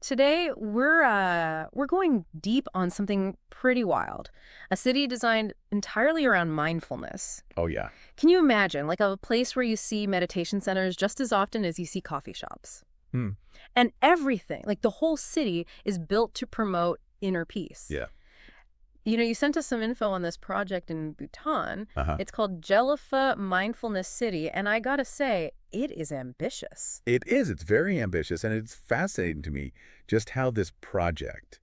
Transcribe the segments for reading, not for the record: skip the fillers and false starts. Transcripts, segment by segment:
Today, we're going deep on something pretty wild. A city designed entirely around mindfulness. Oh, yeah. Can you imagine, like a place where you see meditation centers just as often as you see coffee shops? Hmm. And everything, like the whole city, is built to promote inner peace. Yeah. You sent us some info on this project in Bhutan. Uh-huh. It's called Gelephu Mindfulness City, and I gotta say, it is ambitious. It is. It's very ambitious, and it's fascinating to me just how this project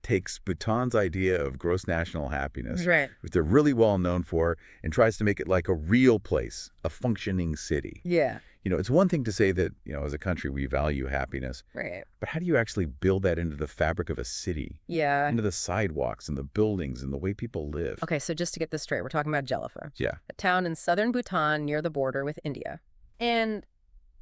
takes Bhutan's idea of gross national happiness, Right. which they're really well known for, and tries to make it like a real place, a functioning city. Yeah. It's one thing to say that, as a country, we value happiness, Right. but how do you actually build that into the fabric of a city, Yeah. into the sidewalks and the buildings and the way people live? Okay, so just to get this straight, we're talking about Gelephu, Yeah. a town in southern Bhutan near the border with India. And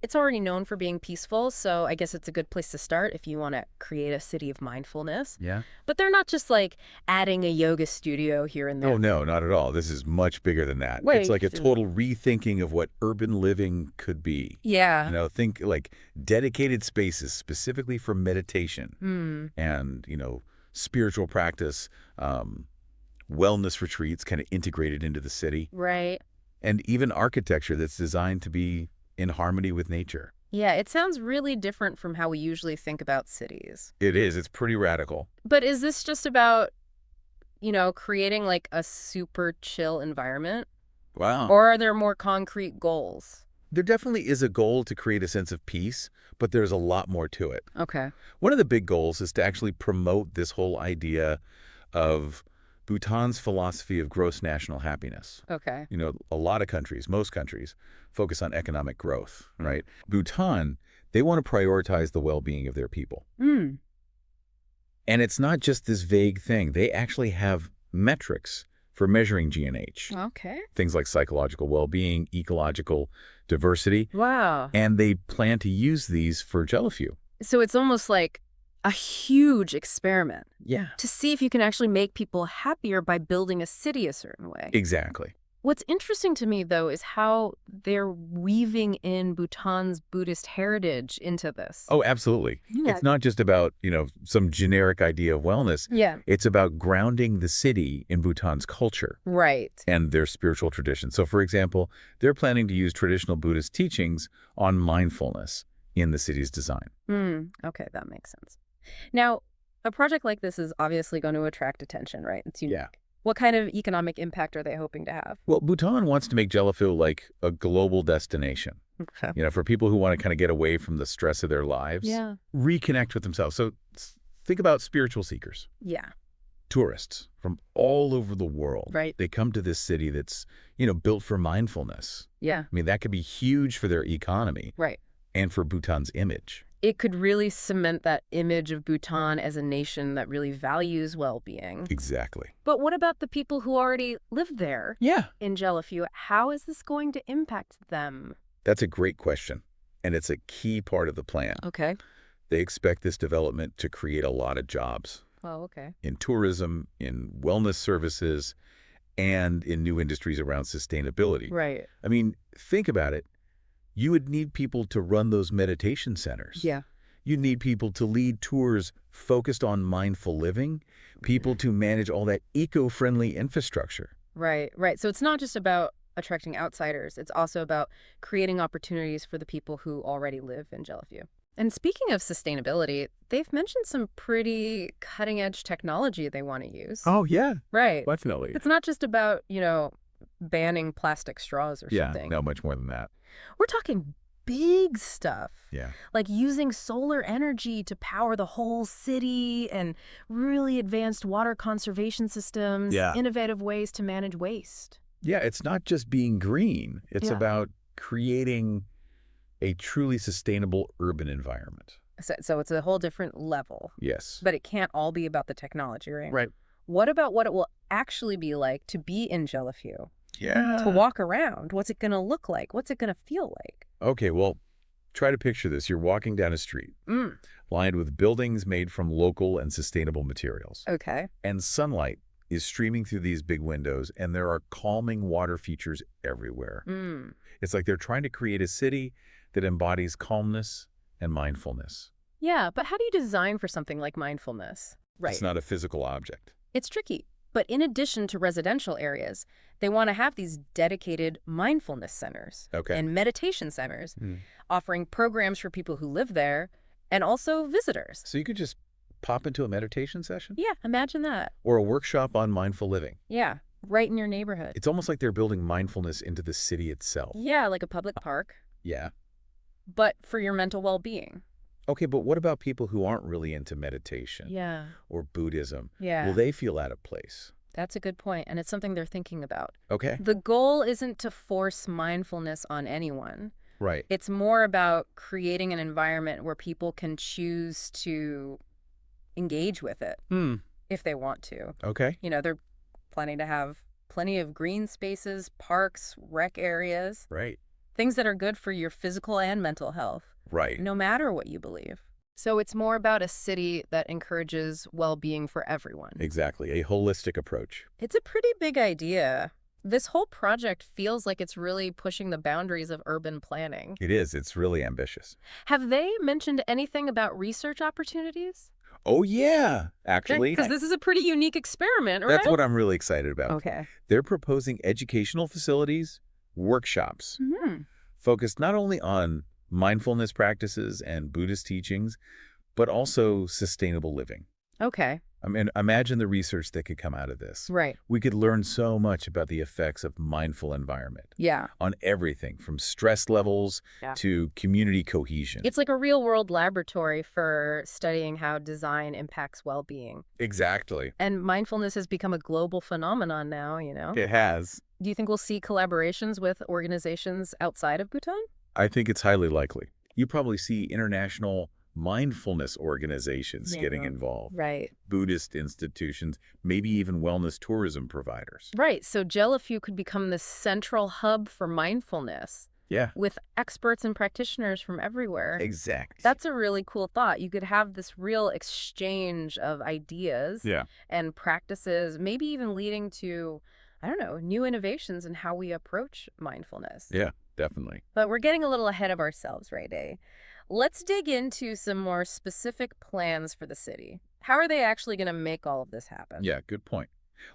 it's already known for being peaceful, so I guess it's a good place to start if you want to create a city of mindfulness. Yeah. But they're not just like adding a yoga studio here and Oh, there. no, not at all. This is much bigger than that. It's Wait. like a total rethinking of what urban living could be. Yeah. Think like dedicated spaces specifically for meditation Hmm. and, spiritual practice, wellness retreats kind of integrated into the city, Right. and even architecture that's designed to be in harmony with nature. Yeah, it sounds really different from how we usually think about cities. It is. It's pretty radical. But is this just about, creating like a super chill environment? Wow. Or are there more concrete goals? There definitely is a goal to create a sense of peace, but there's a lot more to it. Okay. One of the big goals is to actually promote this whole idea of Bhutan's philosophy of gross national happiness. Okay. A lot of countries, most countries, focus on economic growth, right? Bhutan, they want to prioritize the well-being of their people. Hmm. And it's not just this vague thing. They actually have metrics for measuring G&H. Okay. Things like psychological well-being, ecological diversity, Wow. and they plan to use these for Gelephu. So it's almost like a huge experiment Yeah. to see if you can actually make people happier by building a city a certain way. Exactly. What's interesting to me, though, is how they're weaving in Bhutan's Buddhist heritage into this. Oh, absolutely. Yeah. It's not just about, some generic idea of wellness. Yeah. It's about grounding the city in Bhutan's culture Right. and their spiritual tradition. So, for example, they're planning to use traditional Buddhist teachings on mindfulness in the city's design. Okay, that makes sense. Now, a project like this is obviously going to attract attention, right? It's unique. Yeah. What kind of economic impact are they hoping to have? Well, Bhutan wants to make Gelephu like a global destination, Okay. for people who want to kind of get away from the stress of their lives, Yeah. reconnect with themselves. So think about spiritual seekers, Yeah. tourists from all over the world. Right. They come to this city that's, built for mindfulness. Yeah. I mean, that could be huge for their economy Right. and for Bhutan's image. It could really cement that image of Bhutan as a nation that really values well-being. Exactly. But what about the people who already live there Yeah. in Gelephu? How is this going to impact them? That's a great question, and it's a key part of the plan. Okay. They expect this development to create a lot of jobs Oh, okay. in tourism, in wellness services, and in new industries around sustainability. Right. I mean, think about it. You would need people to run those meditation centers. Yeah. You'd need people to lead tours focused on mindful living, people to manage all that eco-friendly infrastructure. Right. Right. So it's not just about attracting outsiders. It's also about creating opportunities for the people who already live in Gelephu. And speaking of sustainability, they've mentioned some pretty cutting-edge technology they want to use. Oh, yeah, Right. definitely. It's not just about, banning plastic straws or Yeah, something. no, much more than that. We're talking big stuff, Yeah. like using solar energy to power the whole city and really advanced water conservation systems, Yeah. innovative ways to manage waste. Yeah, it's not just being green. It's Yeah. about creating a truly sustainable urban environment. So it's a whole different level, Yes. but it can't all be about the technology, right? Right. What about what it will actually be like to be in Gelephu, Yeah. to walk around? What's it going to look like? What's it going to feel like? Okay, well, try to picture this. You're walking down a street lined with buildings made from local and sustainable materials. Okay. And sunlight is streaming through these big windows, and there are calming water features everywhere. It's like they're trying to create a city that embodies calmness and mindfulness. Yeah, but how do you design for something like mindfulness? It's Right. not a physical object. It's tricky. But in addition to residential areas, they want to have these dedicated mindfulness centers Okay. and meditation centers, Hmm. offering programs for people who live there and also visitors. So you could just pop into a meditation session Yeah, imagine that. or a workshop on mindful living. Yeah, right in your neighborhood. It's almost like they're building mindfulness into the city itself. Yeah, like a public park, Yeah. but for your mental well-being. Okay, but what about people who aren't really into meditation Yeah, or Buddhism? Will yeah. they feel out of place? That's a good point, and it's something they're thinking about. Okay. The goal isn't to force mindfulness on anyone. Right. It's more about creating an environment where people can choose to engage with it Hmm. if they want to. Okay. They're planning to have plenty of green spaces, parks, rec areas, Right. things that are good for your physical and mental health, Right. no matter what you believe. So it's more about a city that encourages well-being for everyone. Exactly. A holistic approach. It's a pretty big idea. This whole project feels like it's really pushing the boundaries of urban planning. It is. It's really ambitious. Have they mentioned anything about research opportunities? Oh, yeah. Actually, Because this is a pretty unique experiment, right? that's what I'm really excited about. Okay. They're proposing educational facilities, workshops, Hmm. focused not only on mindfulness practices and Buddhist teachings, but also sustainable living. Okay. I mean, imagine the research that could come out of this. Right. We could learn so much about the effects of mindful environment Yeah. on everything from stress levels Yeah. to community cohesion. It's like a real-world laboratory for studying how design impacts well-being. Exactly. And mindfulness has become a global phenomenon now. It has. Do you think we'll see collaborations with organizations outside of Bhutan? I think it's highly likely. You probably see international mindfulness organizations getting Yeah. involved, Right. Buddhist institutions, maybe even wellness tourism providers. Right. So Gelephu could become the central hub for mindfulness Yeah, with experts and practitioners from everywhere. exactly. That's a really cool thought. You could have this real exchange of ideas Yeah. and practices, maybe even leading to, I don't know, new innovations in how we approach mindfulness. Yeah, definitely. But we're getting a little ahead of ourselves, right, Day? Let's dig into some more specific plans for the city. How are they actually going to make all of this happen? Yeah, good point.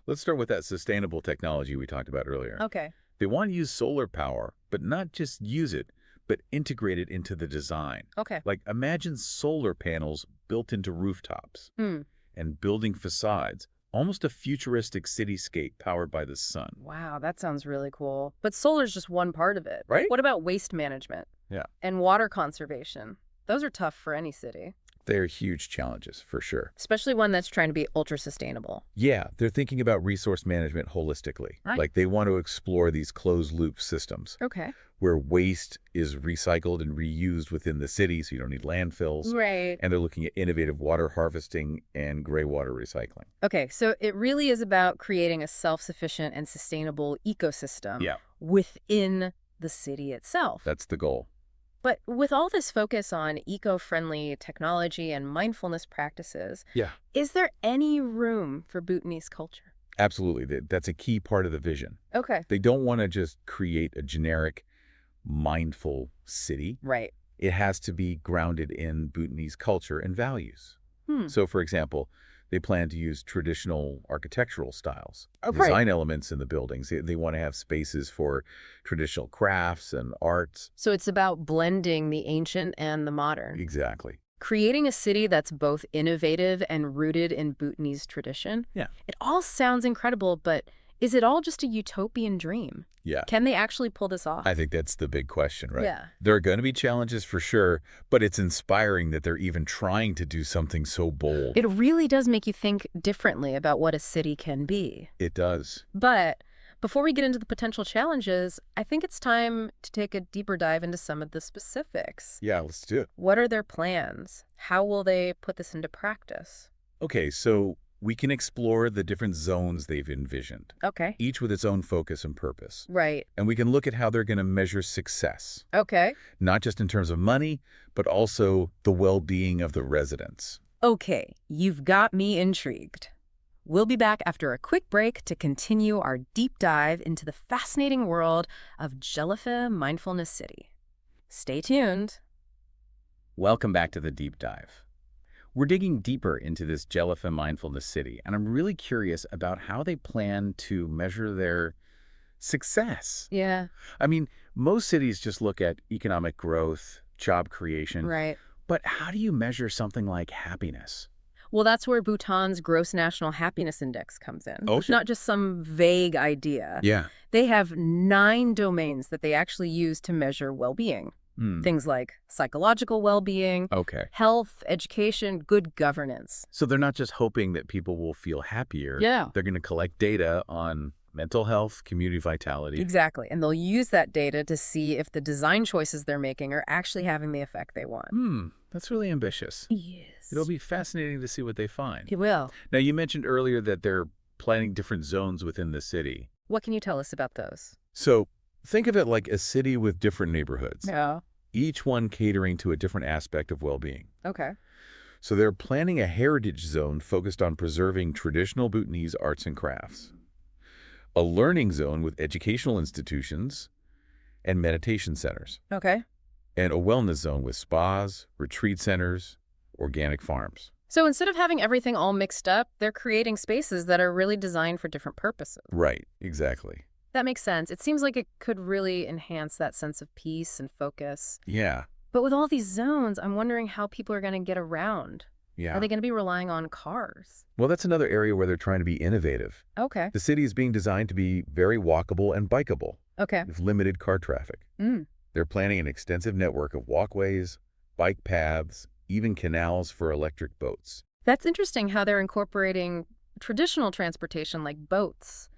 Let's start with that sustainable technology we talked about earlier. Okay. They want to use solar power, but not just use it, but integrate it into the design. Okay. Like imagine solar panels built into rooftops Hmm. and building facades, almost a futuristic cityscape powered by the sun. Wow, that sounds really cool. But solar's just one part of it. Right? What about waste management? Yeah. And water conservation? Those are tough for any city, They're huge challenges, for sure. especially one that's trying to be ultra-sustainable. Yeah, they're thinking about resource management holistically. Right. Like they want to explore these closed-loop systems Okay. where waste is recycled and reused within the city, so you don't need landfills. Right. And they're looking at innovative water harvesting and gray water recycling. Okay, so it really is about creating a self-sufficient and sustainable ecosystem Yeah. within the city itself. That's the goal. But with all this focus on eco-friendly technology and mindfulness practices, Yeah. is there any room for Bhutanese culture? Absolutely. That's a key part of the vision. Okay. They don't want to just create a generic, mindful city. Right. It has to be grounded in Bhutanese culture and values. Hmm. So, for example, they plan to use traditional architectural styles, Oh, right. design elements in the buildings. They want to have spaces for traditional crafts and arts. So it's about blending the ancient and the modern. Exactly. Creating a city that's both innovative and rooted in Bhutanese tradition. Yeah. It all sounds incredible, but is it all just a utopian dream? Yeah. Can they actually pull this off? I think that's the big question, right? Yeah. There are going to be challenges for sure, but it's inspiring that they're even trying to do something so bold. It really does make you think differently about what a city can be. It does. But before we get into the potential challenges, I think it's time to take a deeper dive into some of the specifics. Yeah, let's do it. What are their plans? How will they put this into practice? Okay, so we can explore the different zones they've envisioned, Okay. each with its own focus and purpose. Right. And we can look at how they're going to measure success, Okay. not just in terms of money, but also the well-being of the residents. Okay, you've got me intrigued. We'll be back after a quick break to continue our deep dive into the fascinating world of Gelephu Mindfulness City. Stay tuned. Welcome back to the deep dive. We're digging deeper into this Gelephu Mindfulness City, and I'm really curious about how they plan to measure their success. Yeah, I mean, most cities just look at economic growth, job creation, right. but how do you measure something like happiness? Well, that's where Bhutan's Gross National Happiness Index comes in. It's Okay. not just some vague idea. Yeah. They have 9 domains that they actually use to measure well-being. Hmm. Things like psychological well-being, Okay. health, education, good governance. So they're not just hoping that people will feel happier. Yeah. They're going to collect data on mental health, community vitality. Exactly. And they'll use that data to see if the design choices they're making are actually having the effect they want. That's really ambitious. Yes. It'll be fascinating to see what they find. It will. Now, you mentioned earlier that they're planning different zones within the city. What can you tell us about those? So think of it like a city with different neighborhoods, Yeah. each one catering to a different aspect of well-being. Okay. So they're planning a heritage zone focused on preserving traditional Bhutanese arts and crafts, a learning zone with educational institutions and meditation centers, Okay. and a wellness zone with spas, retreat centers, organic farms. So instead of having everything all mixed up, they're creating spaces that are really designed for different purposes. Right, exactly. That makes sense. It seems like it could really enhance that sense of peace and focus. Yeah, But with all these zones, I'm wondering how people are going to get around. yeah. Are they going to be relying on cars? Well, that's another area where they're trying to be innovative. Okay. The city is being designed to be very walkable and bikeable, Okay. with limited car traffic. Mm. They're planning an extensive network of walkways, bike paths, even canals for electric boats. That's interesting how they're incorporating traditional transportation like boats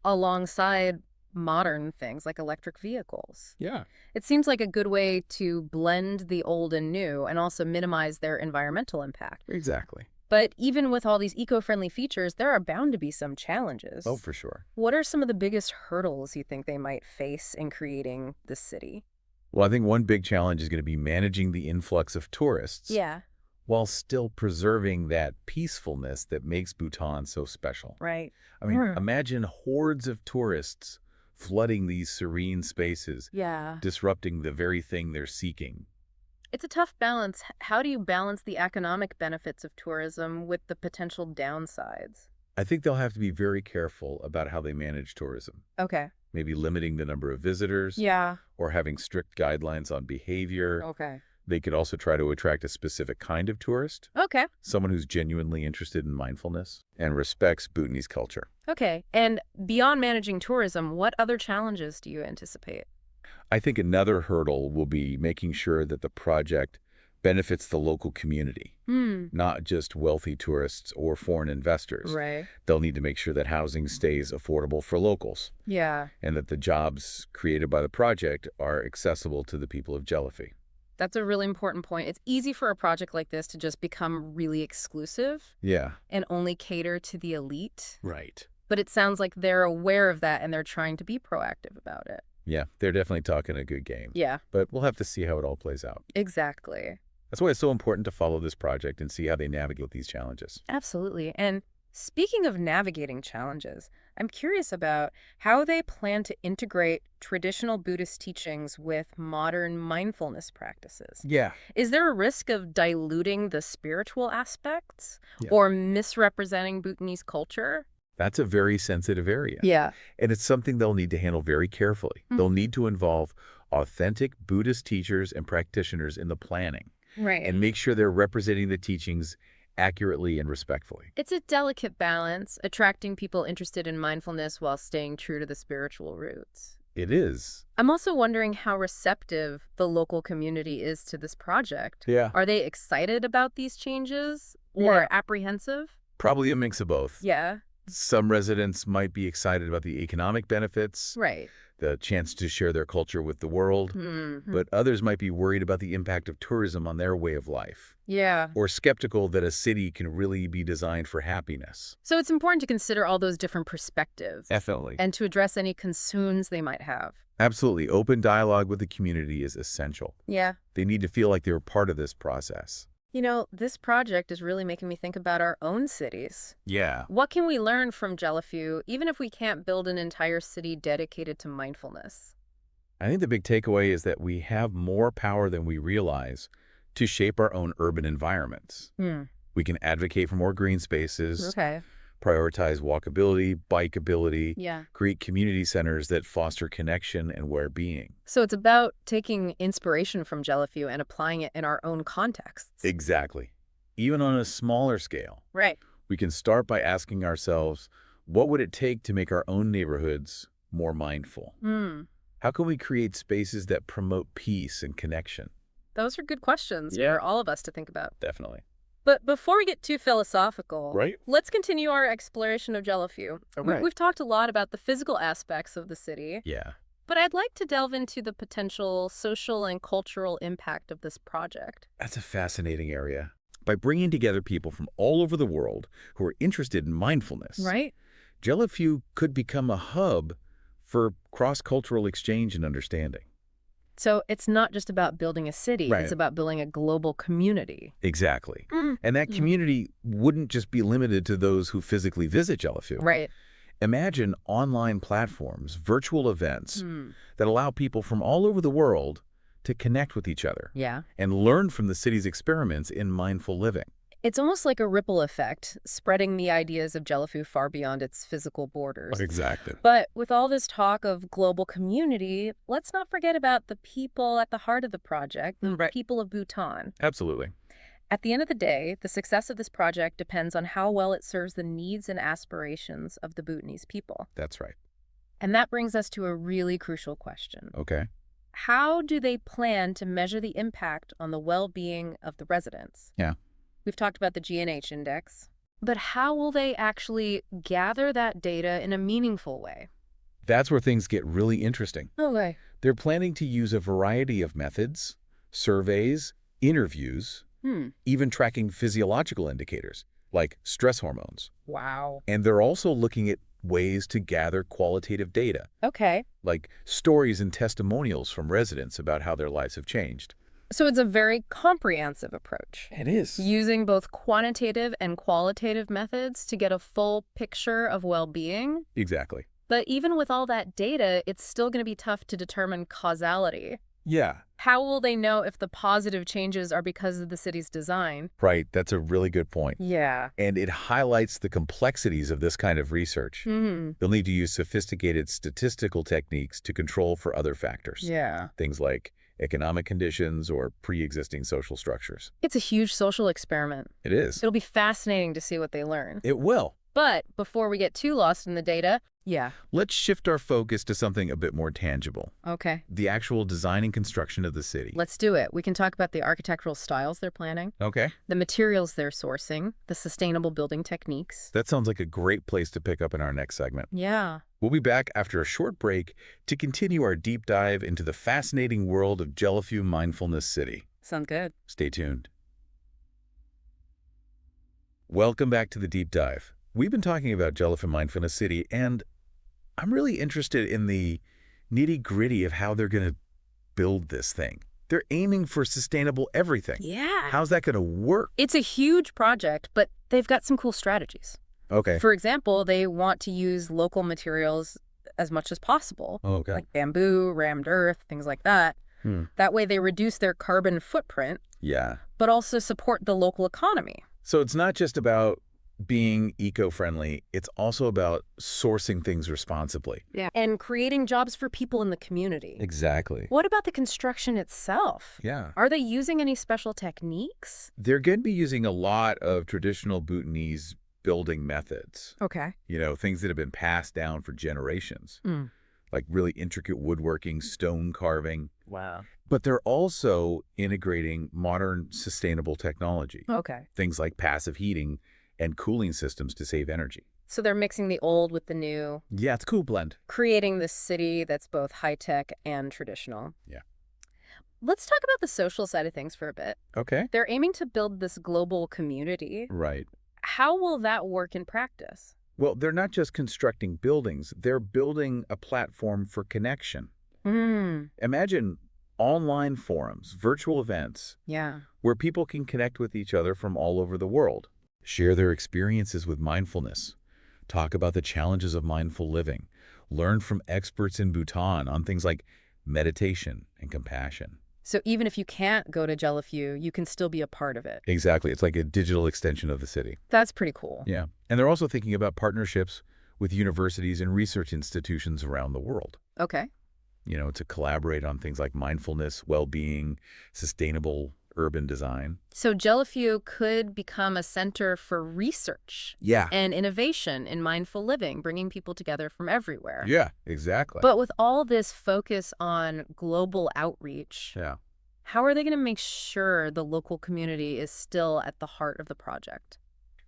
alongside modern things like electric vehicles. Yeah. It seems like a good way to blend the old and new and also minimize their environmental impact. Exactly. But even with all these eco-friendly features, there are bound to be some challenges. Oh, for sure. What are some of the biggest hurdles you think they might face in creating this city? Well, I think one big challenge is going to be managing the influx of tourists Yeah, while still preserving that peacefulness that makes Bhutan so special. right. I mean, imagine hordes of tourists flooding these serene spaces, Yeah. disrupting the very thing they're seeking. It's a tough balance. How do you balance the economic benefits of tourism with the potential downsides? I think they'll have to be very careful about how they manage tourism, Okay. maybe limiting the number of visitors Yeah. or having strict guidelines on behavior. Okay. They could also try to attract a specific kind of tourist, Okay. someone who's genuinely interested in mindfulness and respects Bhutanese culture. Okay. And beyond managing tourism, what other challenges do you anticipate? I think another hurdle will be making sure that the project benefits the local community, not just wealthy tourists or foreign investors. Right. They'll need to make sure that housing stays affordable for locals Yeah. and that the jobs created by the project are accessible to the people of Gelephu. That's a really important point. It's easy for a project like this to just become really exclusive Yeah. and only cater to the elite. Right. But it sounds like they're aware of that and they're trying to be proactive about it. Yeah, they're definitely talking a good game. Yeah, But we'll have to see how it all plays out. exactly. That's why it's so important to follow this project and see how they navigate these challenges. Absolutely. And speaking of navigating challenges, I'm curious about how they plan to integrate traditional Buddhist teachings with modern mindfulness practices. Yeah. Is there a risk of diluting the spiritual aspects Yeah. or misrepresenting Bhutanese culture? That's a very sensitive area. Yeah. And it's something they'll need to handle very carefully. They'll need to involve authentic Buddhist teachers and practitioners in the planning Right. and make sure they're representing the teachings accurately and respectfully. It's a delicate balance, attracting people interested in mindfulness while staying true to the spiritual roots. It is. I'm also wondering how receptive the local community is to this project. Yeah. Are they excited about these changes or apprehensive? Probably a mix of both. Yeah, Some residents might be excited about the economic benefits, right. the chance to share their culture with the world, but others might be worried about the impact of tourism on their way of life, Yeah. or skeptical that a city can really be designed for happiness. So it's important to consider all those different perspectives Definitely. and to address any concerns they might have. Absolutely. Open dialogue with the community is essential. Yeah. They need to feel like they're part of this process. You know, this project is really making me think about our own cities. Yeah. What can we learn from Gelephu, even if we can't build an entire city dedicated to mindfulness? I think the big takeaway is that we have more power than we realize to shape our own urban environments. We can advocate for more green spaces, Okay. prioritize walkability, bikeability, Yeah. create community centers that foster connection and well-being. So it's about taking inspiration from Gelephu and applying it in our own contexts. Exactly. Even on a smaller scale, Right. we can start by asking ourselves, what would it take to make our own neighborhoods more mindful? Hmm. How can we create spaces that promote peace and connection? Those are good questions Yeah. for all of us to think about. Definitely. But before we get too philosophical, Right. let's continue our exploration of Gelephu. Okay. We've talked a lot about the physical aspects of the city, Yeah. but I'd like to delve into the potential social and cultural impact of this project. That's a fascinating area. By bringing together people from all over the world who are interested in mindfulness, Right? Gelephu could become a hub for cross-cultural exchange and understanding. So it's not just about building a city, Right. it's about building a global community. Exactly. Mm. And that community wouldn't just be limited to those who physically visit Gelephu. Right. Imagine online platforms, virtual events Hmm. that allow people from all over the world to connect with each other Yeah. and learn from the city's experiments in mindful living. It's almost like a ripple effect, spreading the ideas of Gelephu far beyond its physical borders. Exactly. But with all this talk of global community, let's not forget about the people at the heart of the project, the Right. people of Bhutan. Absolutely. At the end of the day, the success of this project depends on how well it serves the needs and aspirations of the Bhutanese people. That's right. And that brings us to a really crucial question. Okay. How do they plan to measure the impact on the well-being of the residents? Yeah. We've talked about the GNH index, but how will they actually gather that data in a meaningful way? That's where things get really interesting. Okay. They're planning to use a variety of methods, surveys, interviews, even tracking physiological indicators like stress hormones. Wow. And they're also looking at ways to gather qualitative data, Okay. like stories and testimonials from residents about how their lives have changed. So it's a very comprehensive approach, It is. using both quantitative and qualitative methods to get a full picture of well-being. Exactly. But even with all that data, it's still going to be tough to determine causality. Yeah. How will they know if the positive changes are because of the city's design? Right. That's a really good point. Yeah. And it highlights the complexities of this kind of research. They'll need to use sophisticated statistical techniques to control for other factors. Yeah. Things like economic conditions or pre-existing social structures. It's a huge social experiment. It is. It'll be fascinating to see what they learn. It will. But before we get too lost in the data, Let's shift our focus to something a bit more tangible. Okay, The actual design and construction of the city. let's do it. We can talk about the architectural styles they're planning, Okay. the materials they're sourcing, the sustainable building techniques. That sounds like a great place to pick up in our next segment. Yeah. We'll be back after a short break to continue our deep dive into the fascinating world of Gelephu Mindfulness City. Sounds good. Stay tuned. Welcome back to the deep dive. We've been talking about Gelephu Mindfulness City, and I'm really interested in the nitty-gritty of how they're going to build this thing. They're aiming for sustainable everything. Yeah. How's that going to work? It's a huge project, but they've got some cool strategies. Okay. For example, they want to use local materials as much as possible, Okay. like bamboo, rammed earth, things like that. That way they reduce their carbon footprint, Yeah. but also support the local economy. So it's not just about being eco-friendly, it's also about sourcing things responsibly. Yeah. And creating jobs for people in the community. Exactly. What about the construction itself? Yeah. Are they using any special techniques? They're going to be using a lot of traditional Bhutanese building methods. Okay. You know, things that have been passed down for generations, like really intricate woodworking, stone carving. Wow. But they're also integrating modern sustainable technology, Okay. things like passive heating and cooling systems to save energy. So they're mixing the old with the new, Yeah, it's a cool blend. creating this city that's both high-tech and traditional. Yeah. Let's talk about the social side of things for a bit. Okay. They're aiming to build this global community. Right. How will that work in practice? Well, they're not just constructing buildings, they're building a platform for connection. Imagine online forums, virtual events, Yeah. where people can connect with each other from all over the world, share their experiences with mindfulness, talk about the challenges of mindful living, learn from experts in Bhutan on things like meditation and compassion. So even if you can't go to Gelephu, you can still be a part of it. Exactly. It's like a digital extension of the city. That's pretty cool. Yeah. And they're also thinking about partnerships with universities and research institutions around the world, Okay. to collaborate on things like mindfulness, well-being, sustainable urban design. So Gelephu could become a center for research Yeah. and innovation in mindful living, bringing people together from everywhere. Yeah, exactly. But with all this focus on global outreach, Yeah. how are they going to make sure the local community is still at the heart of the project?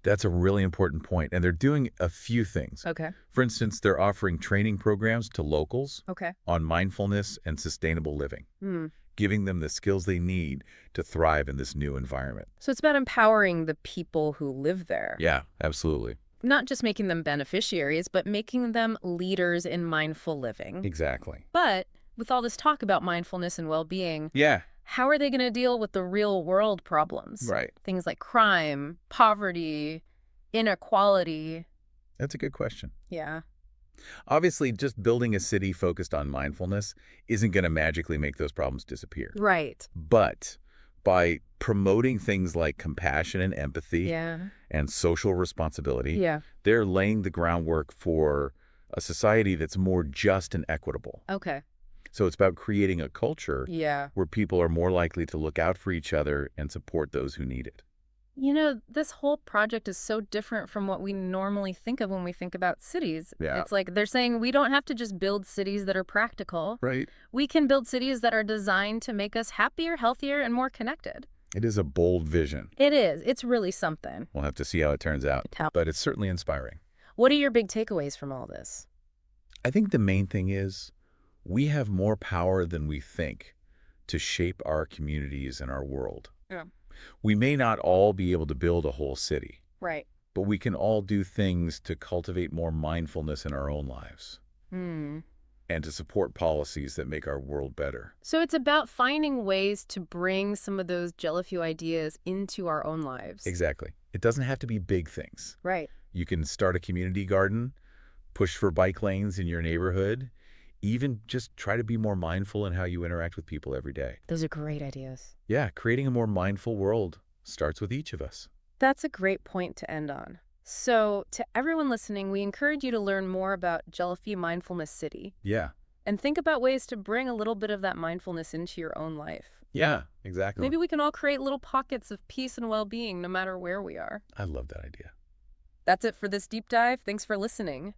That's a really important point, and they're doing a few things. Okay. For instance, they're offering training programs to locals Okay. on mindfulness and sustainable living, Hmm. giving them the skills they need to thrive in this new environment. So it's about empowering the people who live there. Yeah, absolutely. Not just making them beneficiaries, but making them leaders in mindful living. Exactly. But with all this talk about mindfulness and well-being, Yeah. how are they going to deal with the real world problems? Right. Things like crime, poverty, inequality. That's a good question. Yeah. Obviously, just building a city focused on mindfulness isn't going to magically make those problems disappear. Right. But by promoting things like compassion and empathy Yeah. and social responsibility, Yeah. they're laying the groundwork for a society that's more just and equitable. Okay. So it's about creating a culture Yeah. where people are more likely to look out for each other and support those who need it. This whole project is so different from what we normally think of when we think about cities. Yeah. It's like they're saying we don't have to just build cities that are practical. Right. We can build cities that are designed to make us happier, healthier, and more connected. It is a bold vision. It is. It's really something. We'll have to see how it turns out, but it's certainly inspiring. What are your big takeaways from all this? I think the main thing is we have more power than we think to shape our communities and our world. Yeah. We may not all be able to build a whole city, Right. but we can all do things to cultivate more mindfulness in our own lives Hmm. and to support policies that make our world better. So it's about finding ways to bring some of those Gelephu ideas into our own lives. Exactly. It doesn't have to be big things. Right. You can start a community garden, push for bike lanes in your neighborhood, even just try to be more mindful in how you interact with people every day. Those are great ideas. Yeah, creating a more mindful world starts with each of us. That's a great point to end on. So, to everyone listening, we encourage you to learn more about Gelephu Mindfulness City Yeah. and think about ways to bring a little bit of that mindfulness into your own life. Yeah, exactly. Maybe we can all create little pockets of peace and well-being no matter where we are. I love that idea. That's it for this deep dive. Thanks for listening.